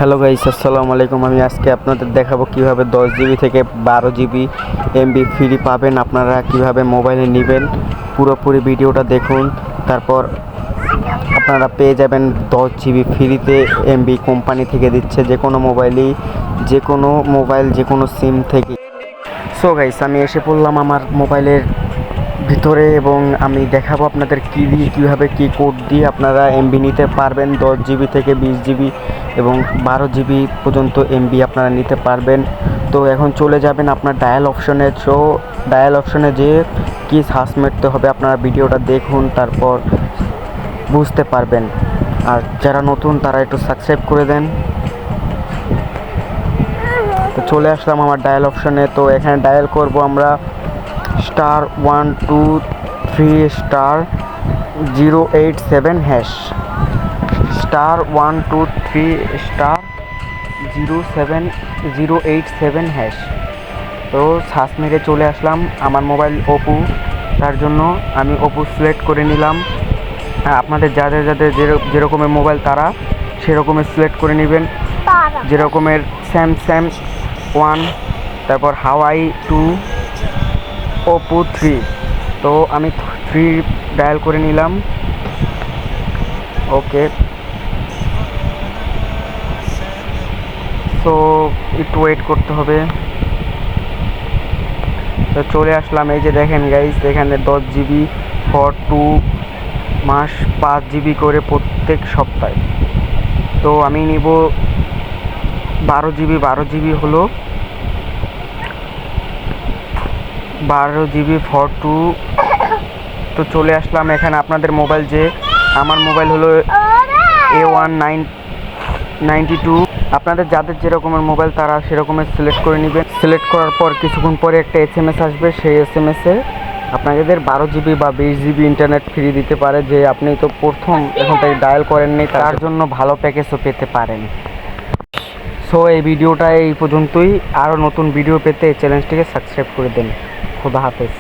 Hello guys, আসসালামু আলাইকুম। আমি আজকে আপনাদের দেখাবো কিভাবে 10 জিবি থেকে 12 জিবি এমবি ফ্রি পাবেন, আপনারা কিভাবে মোবাইলে নেবেন। পুরোপুরি ভিডিওটা দেখুন, তারপর আপনারা পেয়ে যাবেন 10 জিবি ফ্রিতে। এমবি কোম্পানি থেকে দিচ্ছে, যে কোনো মোবাইল যে কোনো সিম থেকে। সো গাইস, আমি এসে পড়লাম আমার মোবাইলের ভিতরে এবং আমি দেখাবো আপনাদের কীভাবে কী কোড দিয়ে আপনারা এমবি নিতে পারবেন। 10 জিবি থেকে 20 জিবি এবং 12 জিবি পর্যন্ত এমবি আপনারা নিতে পারবেন। তো এখন চলে যাবেন আপনার ডায়াল অপশনে। সো ডায়াল অপশনে যেয়ে কী সার্চ মারতে হবে আপনারা ভিডিওটা দেখুন, তারপর বুঝতে পারবেন। আর যারা নতুন তারা একটু সাবস্ক্রাইব করে দেন। তো চলে আসলাম আমার ডায়াল অপশনে। তো এখানে ডায়াল করব আমরা *123*087# *123*087#। তো সার্চ মেরে চলে আসলাম। আমার মোবাইল ওপো, তার জন্য আমি ওপো সিলেক্ট করে নিলাম। আপনাদের যাদের যেরকমের মোবাইল তারা সেরকমের সিলেক্ট করে নেবেন। যেরকমের স্যামসাং 1, তারপর হাওয়াই 2, ওপো 3। তো আমি 3 ডায়াল করে নিলাম। ওকে, তো একটু ওয়েট করতে হবে। তো চলে আসলাম। এই যে দেখেন গাইস, এখানে 10 জিবি ফর 2 মাস, 5 জিবি করে প্রত্যেক সপ্তাহে। তো আমি নিব 12 জিবি। 12 জিবি হলো 12 জিবি ফর 2। তো চলে আসলাম এখানে। আপনাদের মোবাইল আমার মোবাইল হলো A192। আপনাদের যাদের যেরকমের মোবাইল তারা সেরকমের সিলেক্ট করে নেবেন। সিলেক্ট করার পর কিছুক্ষণ পরে একটা SMS আসবে। সেই SMS-এ আপনাদের 12 জিবি বা 20 জিবি ইন্টারনেট ফ্রি দিতে পারে। যে আপনি তো প্রথম এখন তাই ডায়াল করেননি, তার জন্য ভালো প্যাকেজও পেতে পারেন। সো এই ভিডিওটা এই পর্যন্তই। আরও নতুন ভিডিও পেতে এই চ্যানেলটিকে সাবস্ক্রাইব করে দেন। খোদা হাফেজ।